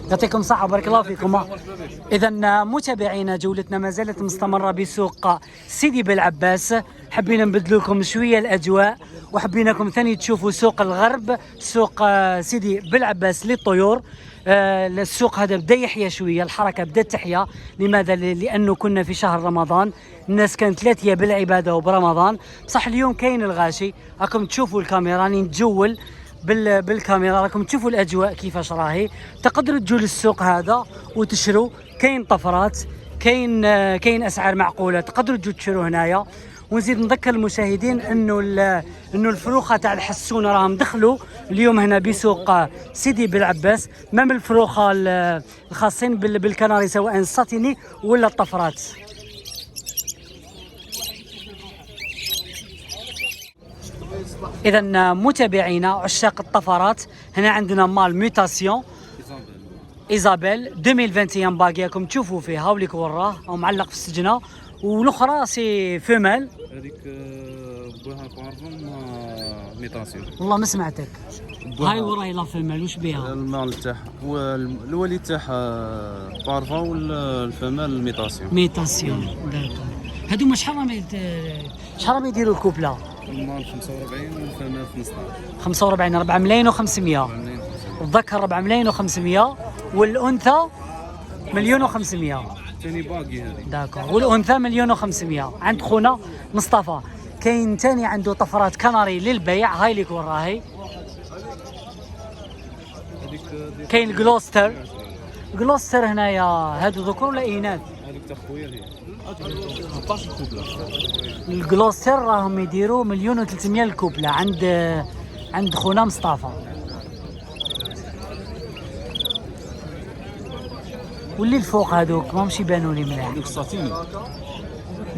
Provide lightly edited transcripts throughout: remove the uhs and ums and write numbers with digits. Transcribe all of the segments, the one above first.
يعطيكم الصحة وبارك الله فيكم. إذا متابعينا جولتنا ما زالت مستمرة بسوق سيدي بالعباس. حبينا نبدل لكم شوية الأجواء وحبيناكم ثاني تشوفوا سوق الغرب، سوق سيدي بالعباس للطيور. السوق هذا بدا يحيا شوية، الحركة بدات تحيا. لماذا؟ لأنه كنا في شهر رمضان، الناس كانت لاهية بالعبادة وبرمضان. بصح اليوم كاين الغاشي، راكم تشوفوا الكاميرا راني نتجول بالكاميرا، راكم تشوفوا الاجواء كيفاش راهي. تقدروا تجوا للسوق هذا وتشروا، كاين طفرات، كاين اسعار معقوله، تقدروا تجوا تشروا هنايا. ونزيد نذكر المشاهدين انه الفروخه تاع الحسون راهم دخلوا اليوم هنا بسوق سيدي بالعباس، مام الفروخه الخاصين بالكناري سواء الساتيني ولا الطفرات. إذا متابعينا عشاق الطفرات، هنا عندنا مال ميوتاسيون إيزابيل 2021 باقيكم تشوفوا فيها وليك وراه أو معلق في السجنة، والأخرى سي فيمال. هذيك بوها بارفون ميتاسيون. والله ما سمعتك. هاي وراي لا فيمال واش بيها؟ المال تاعها هو الوليد تاعها بارفون والفمال ميتاسيون. ميتاسيون داكور. هادو شحال راهم يديروا الكوبله؟ المال 45 والفمال 15. 45 4 ملايين و500. الذكر 4 ملايين و500 والأنثى 1,500,000. ثاني باقي هذه. داكور. والأنثى 1,500,000. عند خونا مصطفى كاين ثاني عنده طفرات كناري للبيع، هاي ليك وراهي. كاين جلوستر. جلوستر هنايا هادو ذكور ولا إناث؟ هذيك تاع خويا هي 15 كوبله. الجلوستر راهم يديروا 1,300,000 الكوبله عند خونا مصطفى. واللي الفوق هذوك ماهمش يبانوا لي مليح. هذوك ساتيني.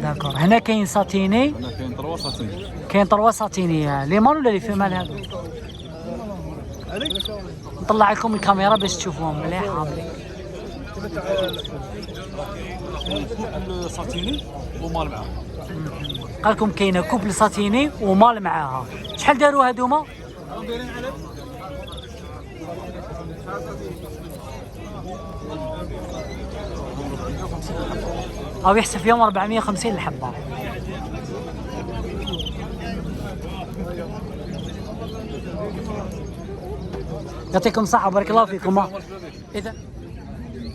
داكور. هنا كاين ساتيني. هنا كاين 3 ساتيني. كاين 3 ساتيني. لي مال ولا لي فيمال هذوك؟ نطلع لكم الكاميرا باش تشوفوهم مليح. عاملين كوبل ساتيني ومال معاه. قال لكم كاينه كوبل ساتيني ومال معاها. شحال داروا هذوما؟ او يحسب فيهم 450 الحبه. يعطيكم الصحة وبارك الله فيكم.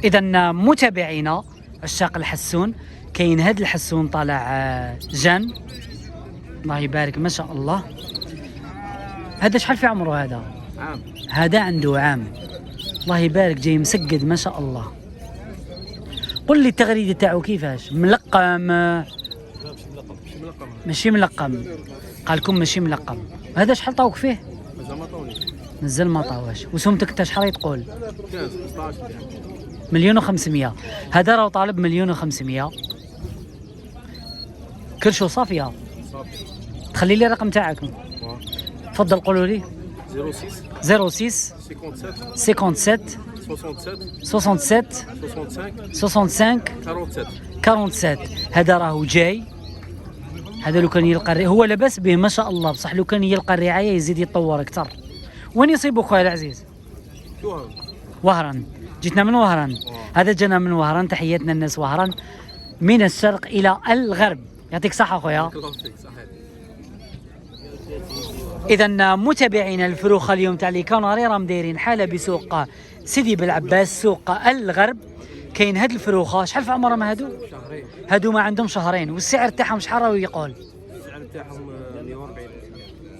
إذا متابعينا عشاق الحسون، كاين هذا الحسون طالع جان الله يبارك ما شاء الله. هذا شحال في عمره هذا؟ عام. هذا عنده عام الله يبارك، جاي مسقد ما شاء الله. قل لي التغريده تاعو كيفاش؟ ملقم؟ ماشي ملقم. قال لكم ماشي ملقم. هذا شحال طاوك فيه؟ مازال ما طاواش. وسمتك انت شحال تقول؟ 1,500,000. هذا راه طالب 1,500,000. كرشو صافيه. تخلي لي الرقم تاعك. تفضل قولوا لي. 06 57 67 65 47. هذا راهو جاي. هذا لو كان يلقى هو لاباس به ما شاء الله، بصح لو كان يلقى الرعايه يزيد يتطور اكثر. وين يصيبك خويا العزيز؟ وهران. جيتنا من وهران. هذا جانا من وهران. تحياتنا الناس وهران من الشرق الى الغرب. يعطيك صحه خويا. اذا متابعينا الفروخه اليوم تاع لي كاناري راهم دايرين حاله بسوق سيدي بالعباس سوق الغرب. كاين هاد الفروخه شحال في عمرهم هادو؟ شهرين. هادو ما عندهم شهرين. والسعر تاعهم شحال راهو يقول؟ السعر تاعهم 140.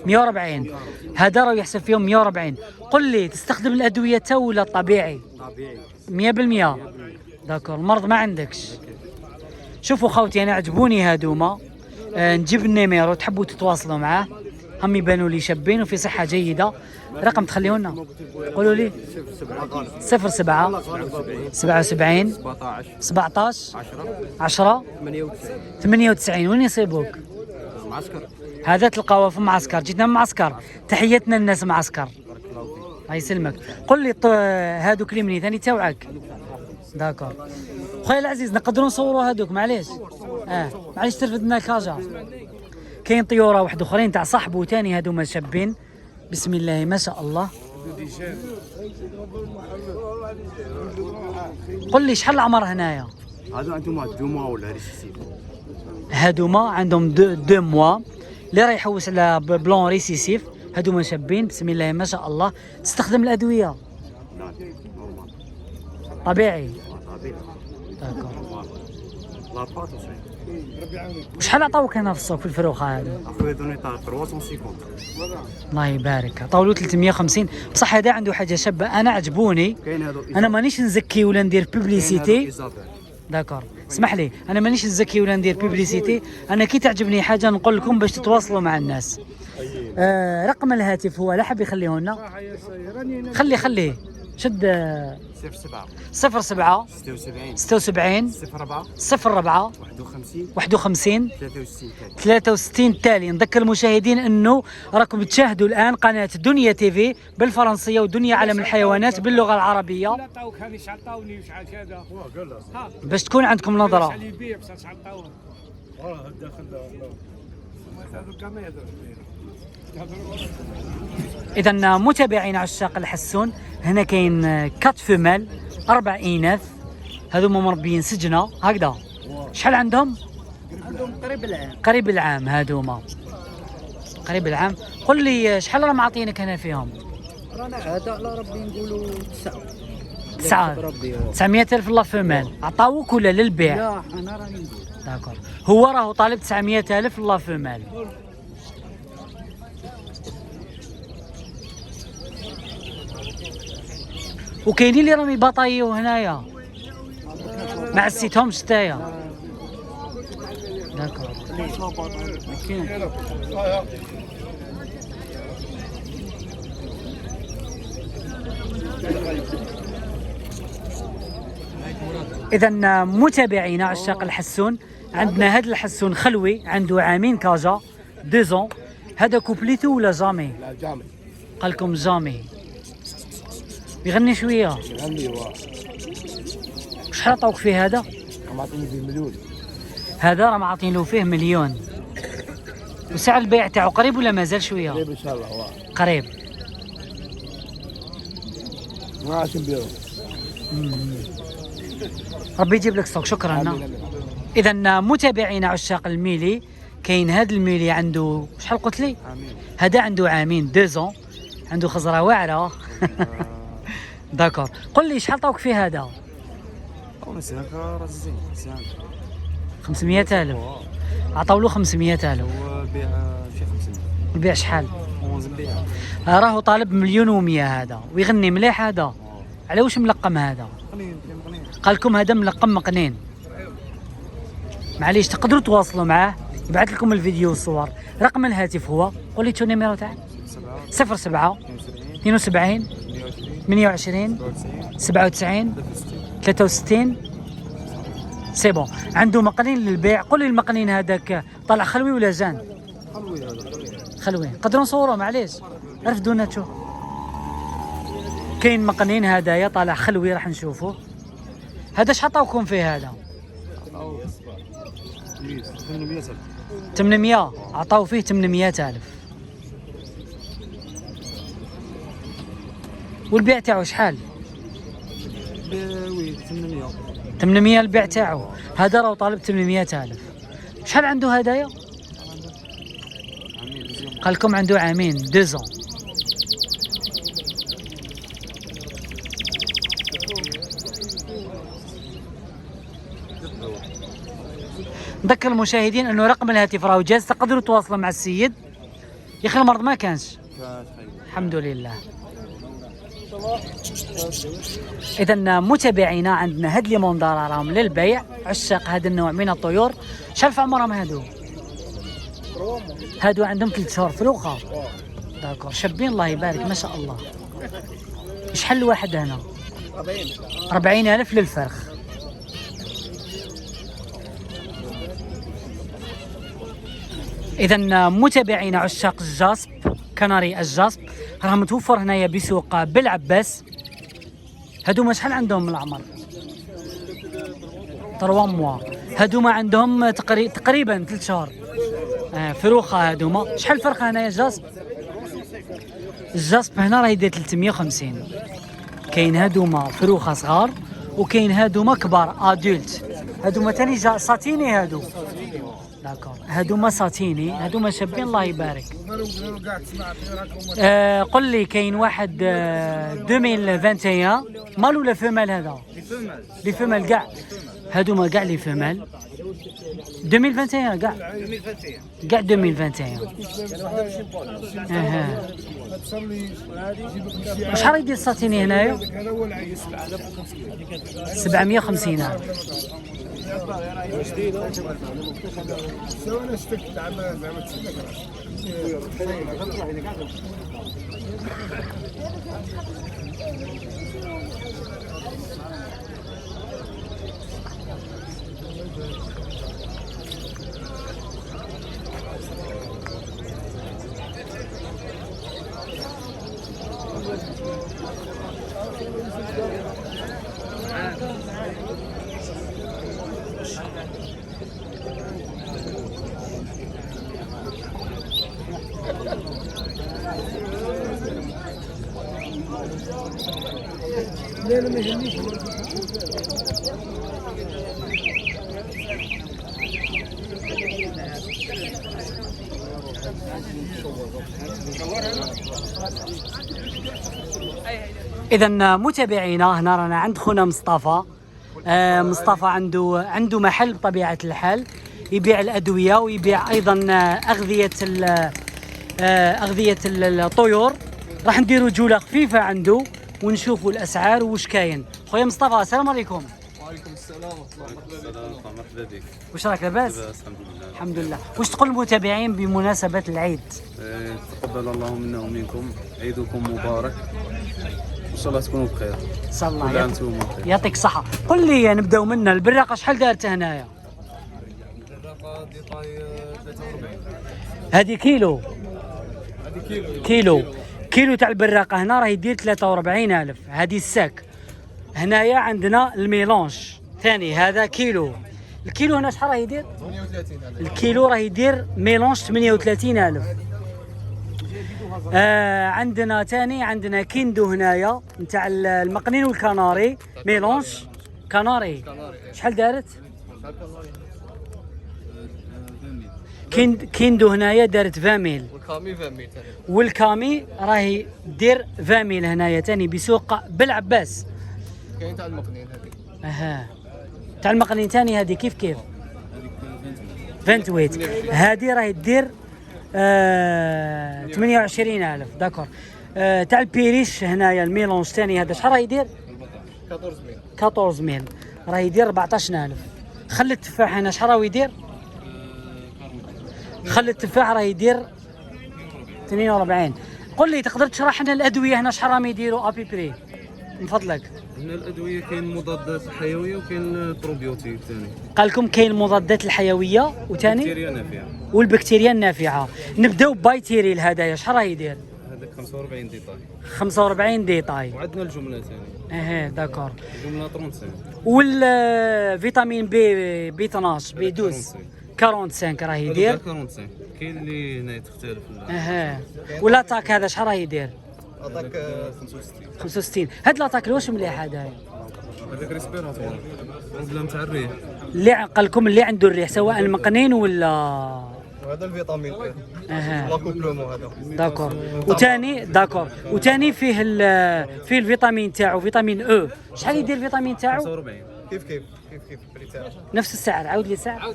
140. هذا راه يحسب فيهم 140. قل لي تستخدم الادويه تا ولا طبيعي؟ طبيعي 100%. داكور. المرض ما عندكش. شوفوا خوتي انا عجبوني هادوما. نجيب النيميرو تحبوا تتواصلوا معاه، هم يبانوا لي شابين وفي صحه جيده. رقم تخليه لنا قولوا لي. 07 77 17 10 98. وين يصيبوك؟ معسكر. هذا تلقاوه في معسكر. جيتنا من معسكر. تحياتنا الناس معسكر الله يسلمك. قل لي هادوك اللي مني ثاني تاوعك. داكور خويا العزيز نقدروا نصوروا هادوك معليش. معليش ترفدنا الكاجا. كاين طيوره واحد اخرين تاع صاحبو ثاني هادوما شابين بسم الله ما شاء الله. قل لي شحال العمر هنايا؟ هادو عندهم 2 موا ولا ريسيسيف. هادوما عندهم دو موا اللي راه يحوس على بلون ريسيسيف. هادوما شابين بسم الله ما شاء الله. تستخدم الادويه لا نورمال طبيعي؟ طبيعي. داكور. لاباط وشي وشحال عطاوك هنا في السوق في الفروخه هذه؟ اخويا دوني تاع 350. الله يبارك. عطاولو 350. بصح هذا عنده حاجه شابه انا عجبوني. كاين هادو انا مانيش نزكي ولا ندير بوبليسيتي. داكور اسمح لي انا مانيش نزكي ولا ندير بوبليسيتي. انا كي تعجبني حاجه نقول لكم باش تتواصلوا مع الناس. رقم الهاتف هو لا حاب يخليه لنا. خليه شد 07 07 76 76 04 04 51 51 63 63 التالي. نذكر المشاهدين انه راكم تشاهدوا الان قناه دنيا تي في بالفرنسيه ودنيا عالم الحيوانات باللغه العربيه باش تكون عندكم نظره. اذا متابعينا عشاق الحسون هنا كاين 4 فيمال 4 اناث. هذوما مربيين سجنه هكذا. شحال عندهم؟ عندهم قريب العام هذوما قريب العام. قل لي شحال راه معطينك هنا فيهم؟ رانا هذا على ربي نقولوا 9 ربي 900,000 الله فيمال. عطاوك ولا للبيع؟ لا انا راني نقول داكور. هو راهو طالب 900,000 الله فيمال. وكاينين اللي راهم يباطايو هنايا ما عسيتهمش نتايا. داكور. اذا متابعينا عشاق الحسون عندنا هذا الحسون خلوي عنده عامين كاجا 2 ans. هذا كوبليتو ولا جامي؟ لا جامد. قال لكم جامي. يغني شويه. غني هو شحال عطاوك فيه هذا؟ معطيني فيه مليون. هذا راه معطين له فيه 1,000,000. وسعر البيع تاعو قريب ولا مازال شويه؟ قريب ان شاء الله هو قريب. ما عادش نبيعو. ربي يجيب لك سوق. شكرا. اذا متابعينا عشاق الميلي كاين هذا الميلي عنده شحال قلت لي؟ هذا عنده عامين 2 ans. عنده خزره واعره. داكور. قل لي شحال عطاوك فيه هذا؟ او نسيك راه زين 500,000. عطاو له 500,000. هو بيع شي 500. البيع شحال؟ 11 بيع. راهو طالب 1,100,000 هذا. ويغني مليح هذا. على واش ملقم هذا؟ قنين. قال لكم هذا ملقم مقنين. معليش تقدروا تواصلوا معاه يبعث لكم الفيديو والصور. رقم الهاتف هو قول لي تو نيميرو تاعك 07 72 28 97 63. سي بون. عنده مقنين للبيع. قول لي المقنين هذاك طلع خلوي ولا زان؟ خلوي. نقدروا نصوروه معليش رفدونا تشوف. كاين مقنين هدايا طالع خلوي راح نشوفوه. هذا اش عطاوكم فيه هذا؟ 800. عطاو فيه 800,000. والبيع تاعو شحال؟ وي 800. 800 البيع تاعو. هذا راه طالب 800,000. شحال عنده هدايا؟ قال لكم عنده عامين 2 ans. نذكر المشاهدين انه رقم الهاتف راهو جاهز تقدروا تواصلوا مع السيد. يا اخي المرض ما كانش. الحمد لله. اذا متابعينا عندنا هاد لي موندارا راهم للبيع. عشاق هذا النوع من الطيور. شحال في عمرهم هادو؟ هادو عندهم 3 شهور فروخه. داكور شابين الله يبارك ما شاء الله. شحال الواحد هنا؟ 40,000 للفرخ. اذا متابعينا عشاق الجاسب كناري الجاسب راه متوفر هنايا بسوق بالعباس. هادوما شحال عندهم من العمر؟ 3 موا. هادوما عندهم تقريبا 3 شهور. فروخه هادوما. شحال فرخه هنايا جاسب؟ الجاسب هنا راه يدير 350. كاين هادوما فروخه صغار وكاين هادوما كبار ادولت. هادوما تاني ساتيني هادو. داكور هادوما ساتيني هادوما شابين الله يبارك. قل لي كاين واحد 2021 مال ولا فمال هذا؟ لي فمال كاع هادوما كاع لي فمال 2021 كاع 2021. اها شحال يدير ساتيني هنايا؟ 750 ألف. إذا متابعينا هنا رانا عند خونا مصطفى. مصطفى عنده محل بطبيعة الحال يبيع الأدوية ويبيع أيضا أغذية الطيور. راح نديروا جولة خفيفة عنده ونشوفوا الأسعار وش كاين. خويا مصطفى السلام عليكم. وعليكم السلام ورحمة الله. مرحبا بك. واش راك لاباس؟ الحمد لله. الحمد لله. واش تقول للمتابعين بمناسبة العيد؟ تقبل الله منا ومنكم، عيدكم مبارك ان شاء الله تكونوا بخير. ان شاء الله كل عام وانتم بخير. يعطيك الصحة. قل لي نبداو منا البراقة شحال دارت هنايا؟ البراقة ديطاي 43. هذه كيلو. كيلو تاع البراقة هنا راه يدير 43,000. هذه الساك. هنايا عندنا الميلونج ثاني هذا كيلو. الكيلو هنا شحال راه يدير؟ 38,000. الكيلو راه يدير ميلونج 38,000. عندنا ثاني عندنا كيندو هنايا نتاع المقنين والكناري ميلونج كناري. شحال دارت؟ كيندو هنايا دارت 20,000. والكامي 20,000 والكامي راهي دير 20,000 هنايا ثاني بسوق بالعباس. كاين تاع المقنين هذيك. اها تاع المقنين ثاني هذه كيف 28. هذه راهي دير 28,000. داكور. تاع البيريش هنايا الميلونج ثاني هذا شحال راه يدير؟ 14,000 راه يدير 14,000. خل التفاح هنا شحال راه يدير؟ خل التفاح راه يدير 42. قل لي تقدر تشرح لنا الادويه هنا شحال راهم يديروا ابي بري من فضلك؟ هنا الادويه كاين مضادات حيويه وكاين بروبيوتيك ثاني. قال لكم كاين المضادات الحيويه وثاني بكتيريا نافعه والبكتيريا النافعه. نبداو بايتيريل هذايا شحال راه يدير؟ هذاك 45 ديطاي. 45 ديطاي. وعندنا الجمله ثاني. داكور. الجمله 35. والفيتامين بي 12 بي 12 45 راه يدير. 45 كاين اللي هنا تختلف. والاتاك هذا شحال راه يدير؟ هذاك 65. 65. هاد لاتاك واش مليح هذا؟ هذاك ريسبيراتور بروبليم تاع الريح. اللي قال لكم اللي عنده الريح سواء المقنين ولا وهذا الفيتامين اها لا كومبلومون هذا. داكور. وثاني داكور وثاني فيه الفيتامين تاعو فيتامين او. شحال يدير الفيتامين تاعو؟ 45. كيف البري تاعو نفس السعر. عاود لي السعر.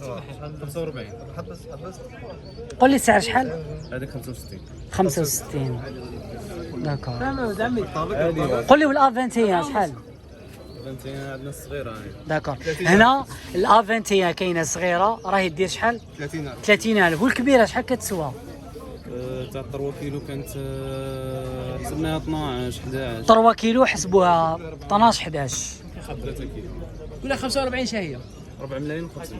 45. حبس قول لي السعر شحال؟ هذاك 65. 65. داكور. قول لي والافانتيا شحال؟ عندنا الصغيره هاي. داكور. هنا الافانتيا كاينه صغيره راهي دير شحال؟ 30,000. 30,000. والكبيره شحال كتسوى؟ تاع 3 كيلو كانت حسبناها 12 11. 3 كيلو حسبوها 12 11. 3 كيلو ولا 45 شهيه. 4 ملايين و500.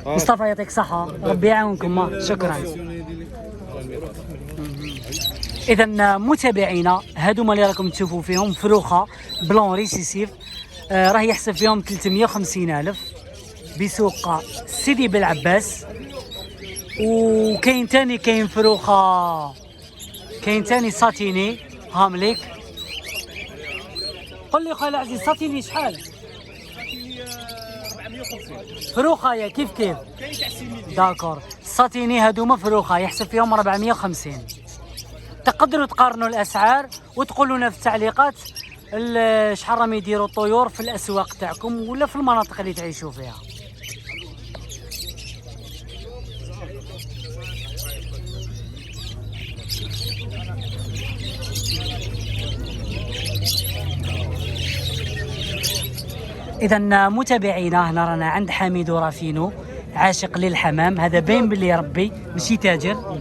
مصطفى يعطيك الصحة ربي يعاونكم. شكرا. إذا متابعينا هادوما اللي راكم تشوفوا فيهم فروخة بلون ريسيسيف راه يحسب فيهم 350,000 بسوق سيدي بالعباس. وكاين تاني كاين فروخه، كاين تاني ساتيني هامليك. قل لي خويا العزيز ساتيني شحال؟ فروخه يا كيف داكور. ساتيني هادوما فروخه يحسب فيهم 450. تقدروا تقارنوا الاسعار وتقولوا لنا في التعليقات شحال راهم يديروا الطيور في الاسواق تاعكم ولا في المناطق اللي تعيشوا فيها. اذا متابعينا هنا رانا عند حميد ورافينو عاشق للحمام. هذا باين باللي ربي ماشي تاجر،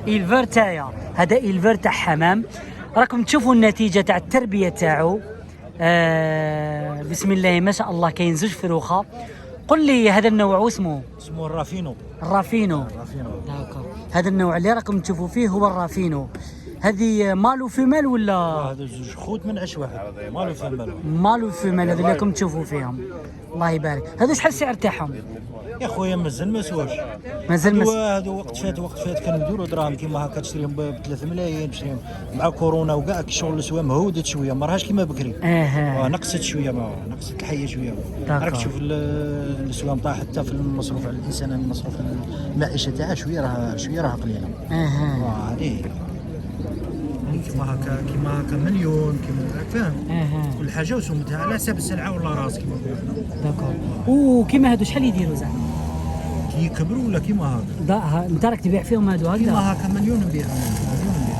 إلفير تاعي، هذا إلفير تاع حمام. راكم تشوفوا النتيجه تاع التربيه تاعو. بسم الله ما شاء الله. كاين زوج فروخه. قل لي هذا النوع اسمه الرافينو. الرافينو. هذا النوع اللي راكم تشوفوا فيه هو الرافينو. هذه مالو فيمال ولا؟ هذا زوج خوت من عش واحد. مالو فيمال. مالو فيمال هذو اللي راكم تشوفوا فيهم. الله يبارك. هذا شحال السعر تاعهم؟ يا خويا مازال ما سواش. مازال هذا وقت فات كانوا يديروا دراهم كيما هكا تشريهم ب 3 ملايين تشريهم مع كورونا وكاع الشغل السوا مهودت شويه ما راهاش كيما بكري. نقصت شويه نقصت الحيه شويه. راك تشوف السوا نطاح حتى في المصروف على الانسان المصروف المعيشه تاعها شويه راه قليله. هذه كيما هكا مليون كيما فاهم. كل حاجه وسمتها على حساب السلعه ولا راس كيما نقولوا. داكور. وكيما هادو شحال يديروا زعما؟ كيكبروا ولا كيما هكا؟ انت راك تبيع فيهم هادو هكذا؟ كيما هكا مليون نبيعهم.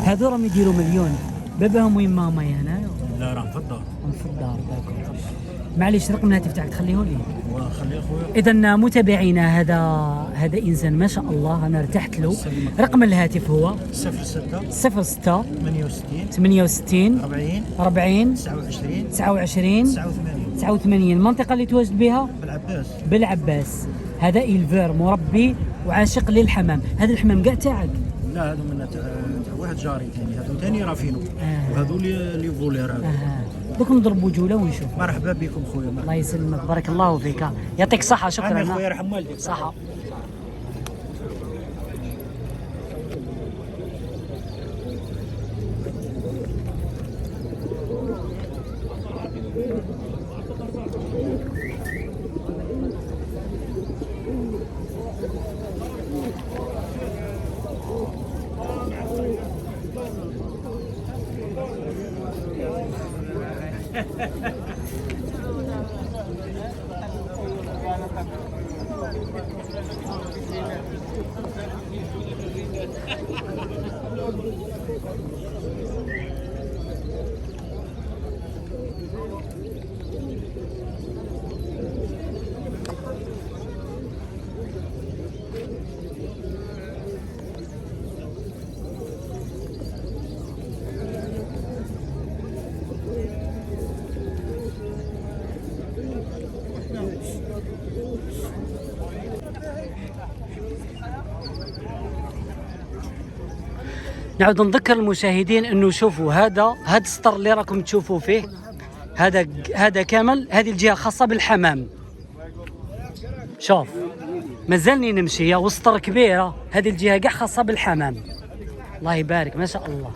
هادو راهم يديروا مليون. باباهم وين ماما هنايا؟ لا راهم في الدار. في الدار. داكور. معليش رقم الهاتف تاعك تخليه لي. خليه خويا. اذا متابعينا هذا انسان ما شاء الله انا ارتحت له. رقم الهاتف هو 06 68 68 40 29 29 89. المنطقة اللي تواجد بها بالعباس. هذا إلفير مربي وعاشق للحمام. هذا الحمام كاع تاعك؟ لا هذا من تاع واحد جاري ثاني. هذو ثاني رافينو وهذو لي فولير. دوك نضربوا جولة ونشوف. مرحبا بكم خويا. الله يسلمك بارك الله فيك. يعطيك الصحة. شكرا خويا يرحم والديك. صحة. نعود نذكر المشاهدين انه شوفوا هذا السطر اللي راكم تشوفوا فيه هذا كامل. هذه الجهه خاصه بالحمام. شوف مازالني نمشي وسطر كبيره. هذه الجهه كاع خاصه بالحمام. الله يبارك ما شاء الله.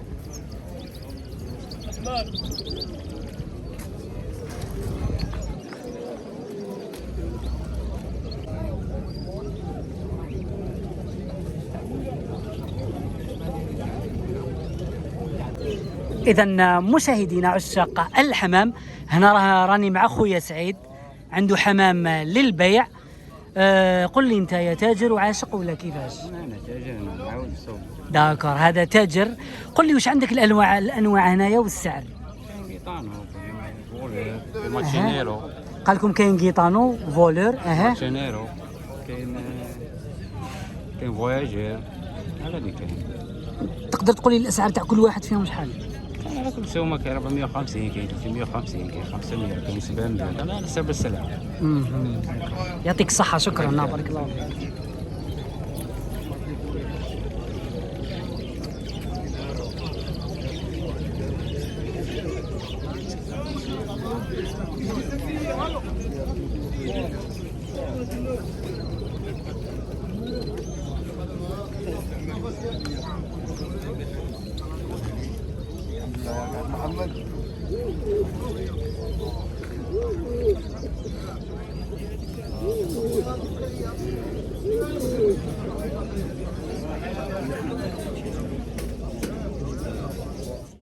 إذا مشاهدينا عشاق الحمام هنا راني مع خويا سعيد عنده حمام للبيع. قل لي انت يا تاجر وعاشق ولا كيفاش؟ انا تاجر نعاود السوق. داكور هذا تاجر. قل لي واش عندك الانواع هنايا والسعر؟ كاين غيطانو فولور ماتشينيرو. قال لكم كاين غيطانو فولور ماتشينيرو كاين فواياجير. هذا اللي كاين. تقدر تقول لي الاسعار تاع كل واحد فيهم شحال؟ انا كل سومه كاين 450 كاين 350 كاين 500 كاين 700. انا على حسب السلعه. يعطيك الصحه. شكرا بارك الله فيك.